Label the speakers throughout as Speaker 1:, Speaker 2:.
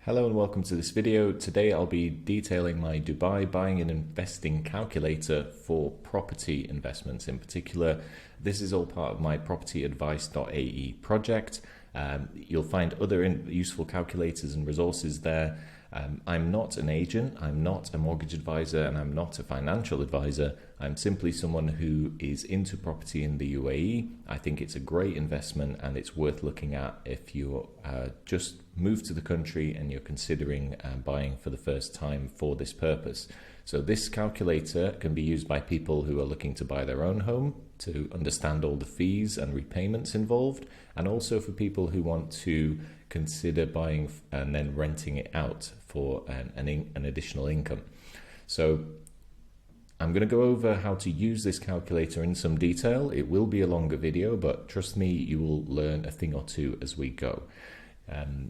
Speaker 1: Hello and welcome to this video. Today I'll be detailing my Dubai buying and investing calculator for property investments. In particular, this is all part of my PropertyAdvice.ae project. You'll find other useful calculators and resources there. I'm not an agent, I'm not a mortgage advisor, and I'm not a financial advisor. I'm simply someone who is into property in the UAE. I think it's a great investment and it's worth looking at if you just moved to the country and you're considering buying for the first time for this purpose. So this calculator can be used by people who are looking to buy their own home to understand all the fees and repayments involved, and also for people who want to consider buying and then renting it out for an additional income. So I'm going to go over how to use this calculator in some detail. It will be a longer video, but trust me, you will learn a thing or two as we go.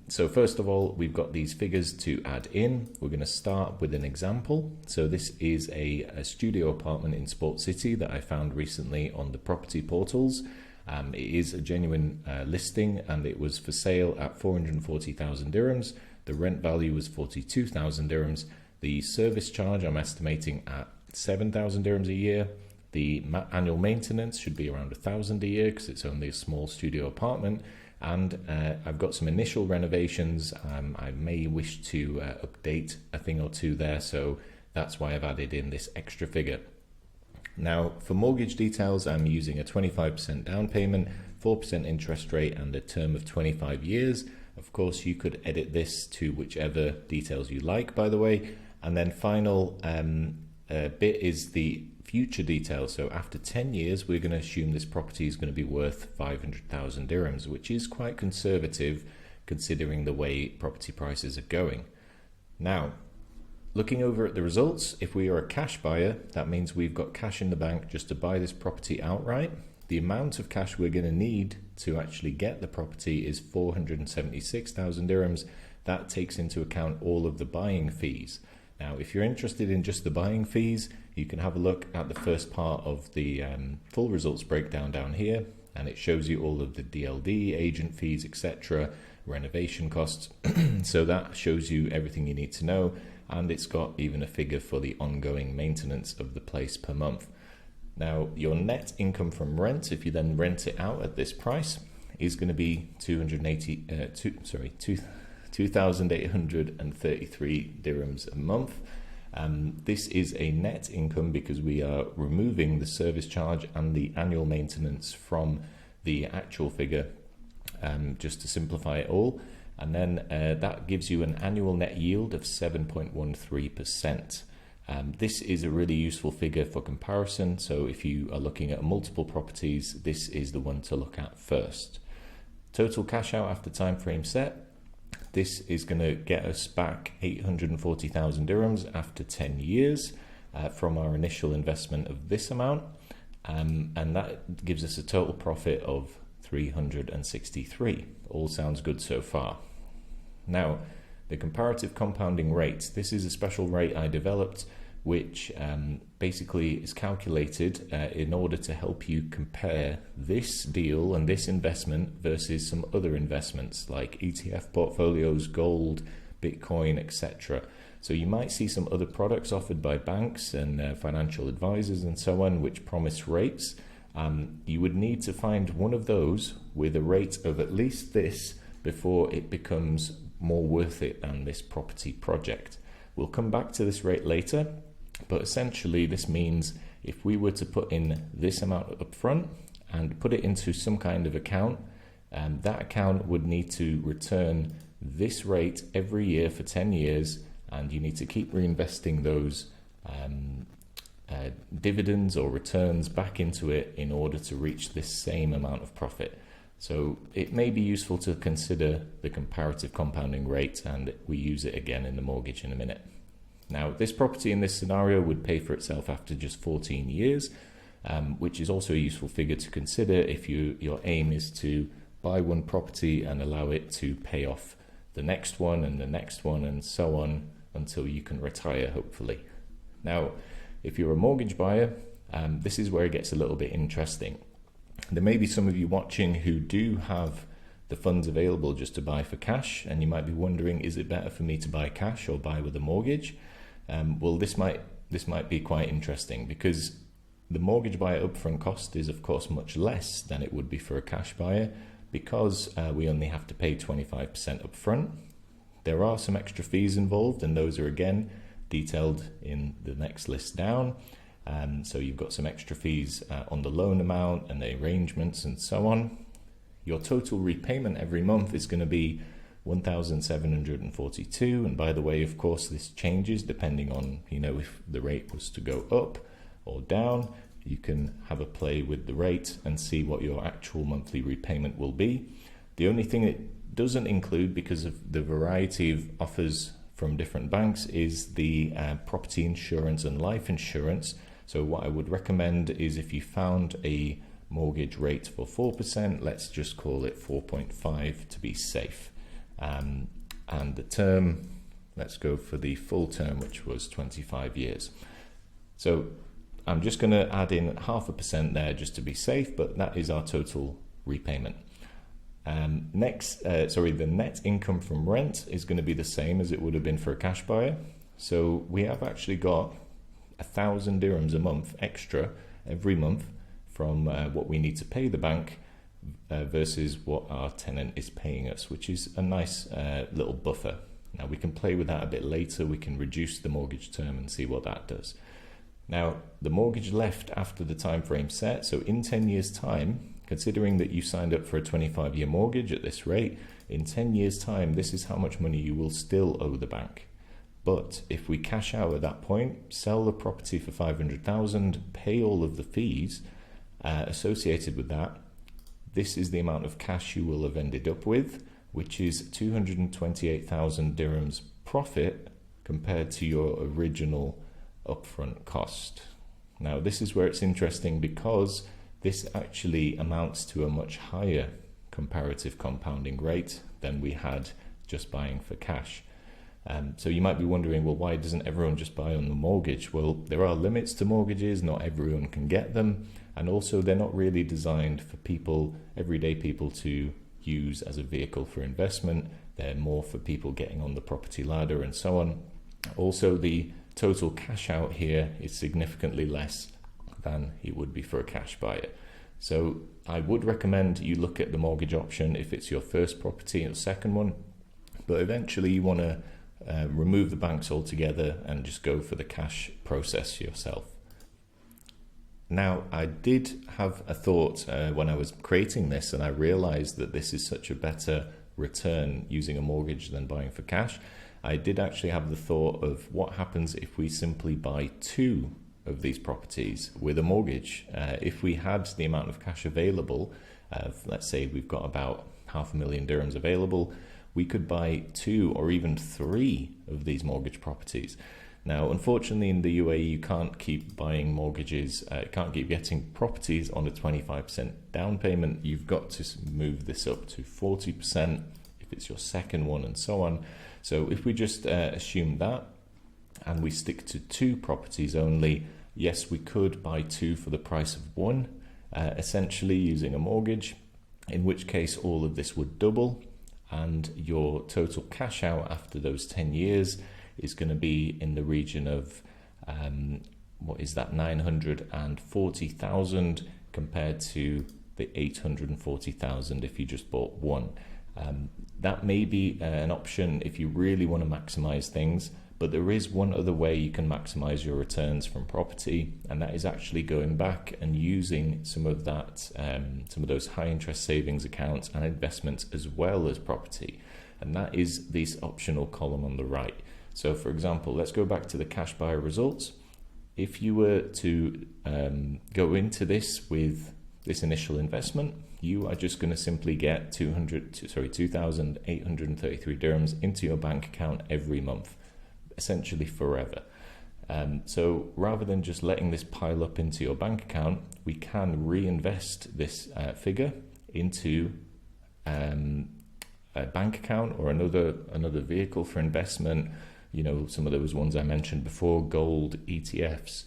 Speaker 1: So first of all, we've got these figures to add in. We're going to start with an example. So this is a studio apartment in Sport City that I found recently on the property portals. It is a genuine listing and it was for sale at 440,000 dirhams. The rent value was 42,000 dirhams. The service charge I'm estimating at 7,000 dirhams a year. The annual maintenance should be around 1,000 a year because it's only a small studio apartment. And I've got some initial renovations. I may wish to update a thing or two there, so that's why I've added in this extra figure. Now, for mortgage details, I'm using a 25% down payment, 4% interest rate, and a term of 25 years. Of course, you could edit this to whichever details you like, by the way. And then final bit is the future details. So after 10 years, we're going to assume this property is going to be worth 500,000 dirhams, which is quite conservative considering the way property prices are going. Now, looking over at the results, if we are a cash buyer, that means we've got cash in the bank just to buy this property outright. The amount of cash we're going to need to actually get the property is 476,000 dirhams. That takes into account all of the buying fees. Now, if you're interested in just the buying fees, you can have a look at the first part of the full results breakdown down here, and it shows you all of the DLD, agent fees, etc., renovation costs. So that shows you everything you need to know, and it's got even a figure for the ongoing maintenance of the place per month. Now, your net income from rent, if you then rent it out at this price, is going to be 2,833 dirhams a month. This is a net income because we are removing the service charge and the annual maintenance from the actual figure, just to simplify it all. And then that gives you an annual net yield of 7.13%. This is a really useful figure for comparison. So if you are looking at multiple properties, this is the one to look at first. Total cash out after time frame set. This is going to get us back 840,000 dirhams after 10 years from our initial investment of this amount. And that gives us a total profit of 363. All sounds good so far. Now, the comparative compounding rate. This is a special rate I developed which basically is calculated in order to help you compare this deal and this investment versus some other investments like ETF portfolios, gold, Bitcoin, etc. So you might see some other products offered by banks and financial advisors and so on which promise rates. You would need to find one of those with a rate of at least this before it becomes more worth it than this property project. We'll come back to this rate later, but essentially this means if we were to put in this amount up front and put it into some kind of account, that account would need to return this rate every year for 10 years, and you need to keep reinvesting those dividends or returns back into it in order to reach this same amount of profit. So it may be useful to consider the comparative compounding rate, and we use it again in the mortgage in a minute. Now, this property in this scenario would pay for itself after just 14 years, which is also a useful figure to consider if your aim is to buy one property and allow it to pay off the next one and the next one and so on until you can retire, hopefully. Now, if you're a mortgage buyer, this is where it gets a little bit interesting. There may be some of you watching who do have the funds available just to buy for cash. And you might be wondering, is it better for me to buy cash or buy with a mortgage? Well, this might be quite interesting, because the mortgage buyer upfront cost is of course much less than it would be for a cash buyer, because we only have to pay 25% upfront. There are some extra fees involved, and those are again detailed in the next list down. So you've got some extra fees on the loan amount and the arrangements and so on. Your total repayment every month is going to be $1,742, and by the way, of course, this changes depending on, if the rate was to go up or down. You can have a play with the rate and see what your actual monthly repayment will be. The only thing it doesn't include, because of the variety of offers from different banks, is the property insurance and life insurance. So what I would recommend is, if you found a mortgage rate for 4%, let's just call it 4.5 to be safe. And the term, let's go for the full term, which was 25 years. So I'm just going to add in 0.5% there just to be safe, but that is our total repayment. The net income from rent is going to be the same as it would have been for a cash buyer. So we have actually got 1,000 dirhams a month extra every month from what we need to pay the bank versus what our tenant is paying us, which is a nice little buffer. Now we can play with that a bit later. We can reduce the mortgage term and see what that does. Now, the mortgage left after the time frame set, so in 10 years' time, considering that you signed up for a 25-year mortgage at this rate, in 10 years' time, this is how much money you will still owe the bank. But if we cash out at that point, sell the property for 500,000, pay all of the fees associated with that, this is the amount of cash you will have ended up with, which is 228,000 dirhams profit compared to your original upfront cost. Now, this is where it's interesting, because this actually amounts to a much higher comparative compounding rate than we had just buying for cash. So you might be wondering, well, why doesn't everyone just buy on the mortgage? Well, there are limits to mortgages. Not everyone can get them. And also, they're not really designed for people, everyday people, to use as a vehicle for investment. They're more for people getting on the property ladder and so on. Also, the total cash out here is significantly less than it would be for a cash buyer. So I would recommend you look at the mortgage option if it's your first property or second one, but eventually you want to remove the banks altogether and just go for the cash process yourself. Now, I did have a thought when I was creating this, and I realized that this is such a better return using a mortgage than buying for cash. I did actually have the thought of what happens if we simply buy 2 of these properties with a mortgage. If we had the amount of cash available, let's say we've got about 500,000 dirhams available, we could buy 2 or even 3 of these mortgage properties. Now, unfortunately, in the UAE, you can't keep buying mortgages, can't keep getting properties on a 25% down payment. You've got to move this up to 40% if it's your second one, and so on. So if we just assume that, and we stick to 2 properties only, yes, we could buy 2 for the price of 1, essentially using a mortgage, in which case all of this would double, and your total cash out after those 10 years is going to be in the region of, 940,000 compared to the 840,000 if you just bought 1. That may be an option if you really want to maximize things, but there is one other way you can maximize your returns from property, and that is actually going back and using some of that, some of those high interest savings accounts and investments as well as property, and that is this optional column on the right. So for example, let's go back to the cash buyer results. If you were to go into this with this initial investment, you are just going to simply get 2,833 dirhams into your bank account every month, essentially forever. So rather than just letting this pile up into your bank account, we can reinvest this figure into a bank account or another vehicle for investment. You know, some of those ones I mentioned before, gold, ETFs,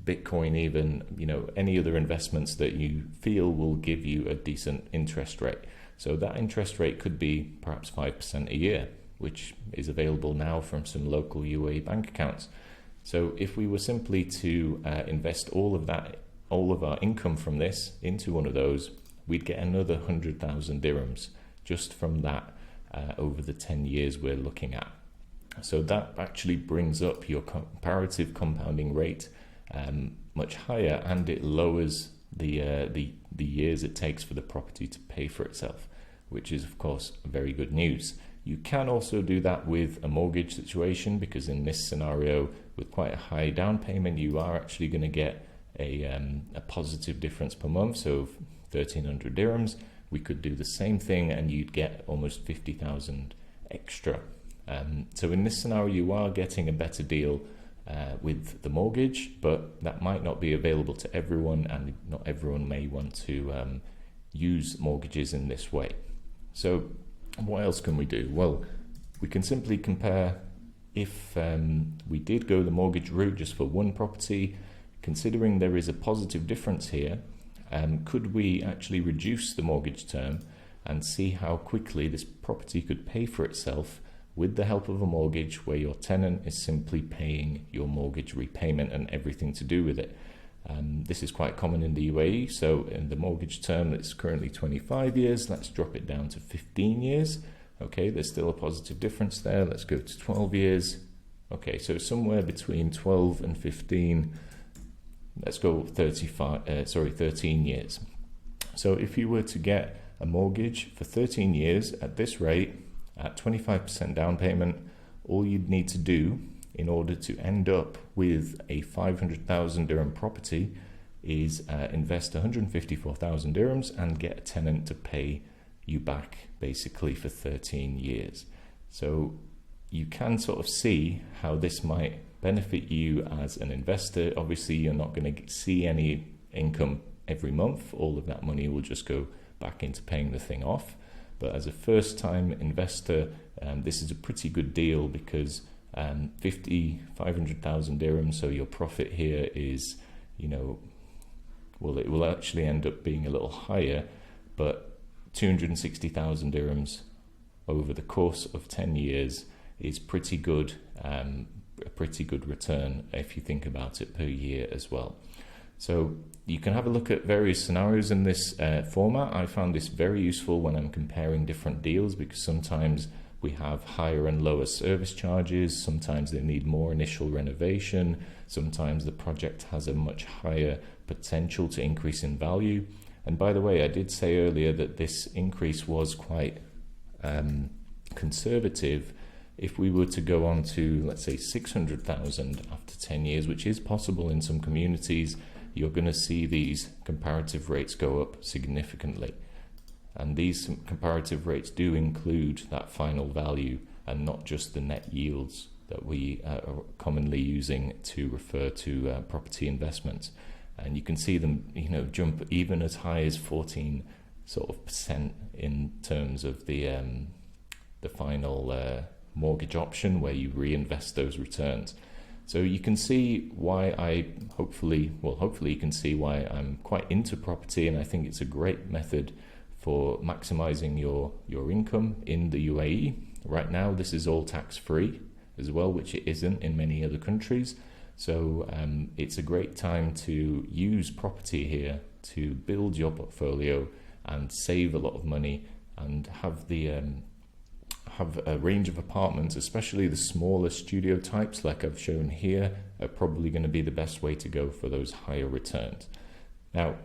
Speaker 1: Bitcoin even, you know, any other investments that you feel will give you a decent interest rate. So that interest rate could be perhaps 5% a year, which is available now from some local UAE bank accounts. So if we were simply to invest all of our income from this into one of those, we'd get another 100,000 dirhams just from that over the 10 years we're looking at. So that actually brings up your comparative compounding rate much higher, and it lowers the years it takes for the property to pay for itself, which is of course very good news. You can also do that with a mortgage situation, because in this scenario with quite a high down payment, you are actually going to get a positive difference per month. So 1,300 dirhams, we could do the same thing and you'd get almost 50,000 extra. So in this scenario, you are getting a better deal with the mortgage, but that might not be available to everyone, and not everyone may want to use mortgages in this way. So what else can we do? Well, we can simply compare if we did go the mortgage route just for one property, considering there is a positive difference here, could we actually reduce the mortgage term and see how quickly this property could pay for itself with the help of a mortgage, where your tenant is simply paying your mortgage repayment and everything to do with it. This is quite common in the UAE. So in the mortgage term that's currently 25 years, let's drop it down to 15 years. Okay, there's still a positive difference there. Let's go to 12 years. Okay, so somewhere between 12 and 15, let's go 13 years. So if you were to get a mortgage for 13 years at this rate, at 25% down payment, all you'd need to do in order to end up with a 500,000 dirham property is invest 154,000 dirhams and get a tenant to pay you back basically for 13 years. So you can sort of see how this might benefit you as an investor. Obviously, you're not going to see any income every month. All of that money will just go back into paying the thing off. But as a first-time investor, this is a pretty good deal, because 500,000 dirhams, so your profit here is, well, it will actually end up being a little higher, but 260,000 dirhams over the course of 10 years is pretty good, a pretty good return if you think about it per year as well. So you can have a look at various scenarios in this format. I found this very useful when I'm comparing different deals, because sometimes we have higher and lower service charges, sometimes they need more initial renovation, sometimes the project has a much higher potential to increase in value. And by the way, I did say earlier that this increase was quite conservative. If we were to go on to, let's say, 600,000 after 10 years, which is possible in some communities, you're going to see these comparative rates go up significantly. And these comparative rates do include that final value and not just the net yields that we are commonly using to refer to property investments. And you can see them, jump even as high as 14% in terms of the final mortgage option, where you reinvest those returns. So you can see why hopefully you can see why I'm quite into property, and I think it's a great method for maximizing your income in the UAE. Right now, this is all tax-free as well, which it isn't in many other countries. So it's a great time to use property here to build your portfolio and save a lot of money, and have a range of apartments, especially the smaller studio types like I've shown here, are probably going to be the best way to go for those higher returns. Now,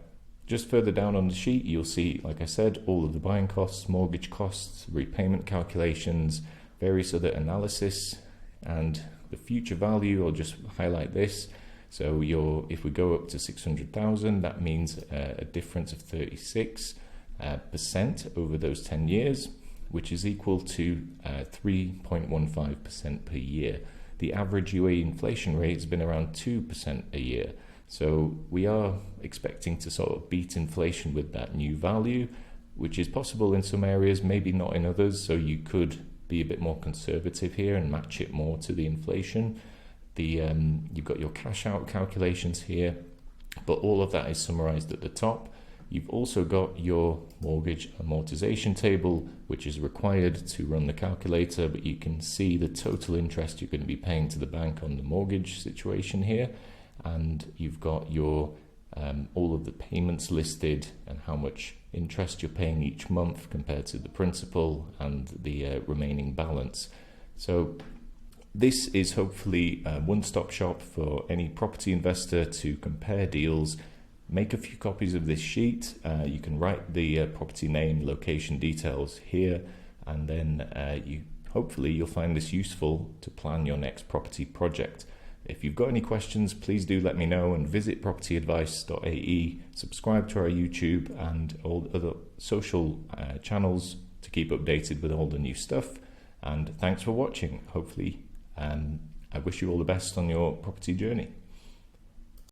Speaker 1: just further down on the sheet, you'll see, like I said, all of the buying costs, mortgage costs, repayment calculations, various other analysis, and the future value. I'll just highlight this. So if we go up to 600,000, that means a difference of 36% over those 10 years, which is equal to 3.15% per year. The average UAE inflation rate has been around 2% a year. So we are expecting to sort of beat inflation with that new value, which is possible in some areas, maybe not in others. So you could be a bit more conservative here and match it more to the inflation. You've got your cash out calculations here, but all of that is summarized at the top. You've also got your mortgage amortization table, which is required to run the calculator, but you can see the total interest you're going to be paying to the bank on the mortgage situation here. And you've got your all of the payments listed and how much interest you're paying each month compared to the principal and the remaining balance. So this is hopefully a one-stop shop for any property investor to compare deals. Make a few copies of this sheet. You can write the property name, location details here, and then hopefully you'll find this useful to plan your next property project. If you've got any questions, please do let me know, and visit PropertyAdvice.ae, subscribe to our YouTube and all other social channels to keep updated with all the new stuff. And thanks for watching. Hopefully, I wish you all the best on your property journey.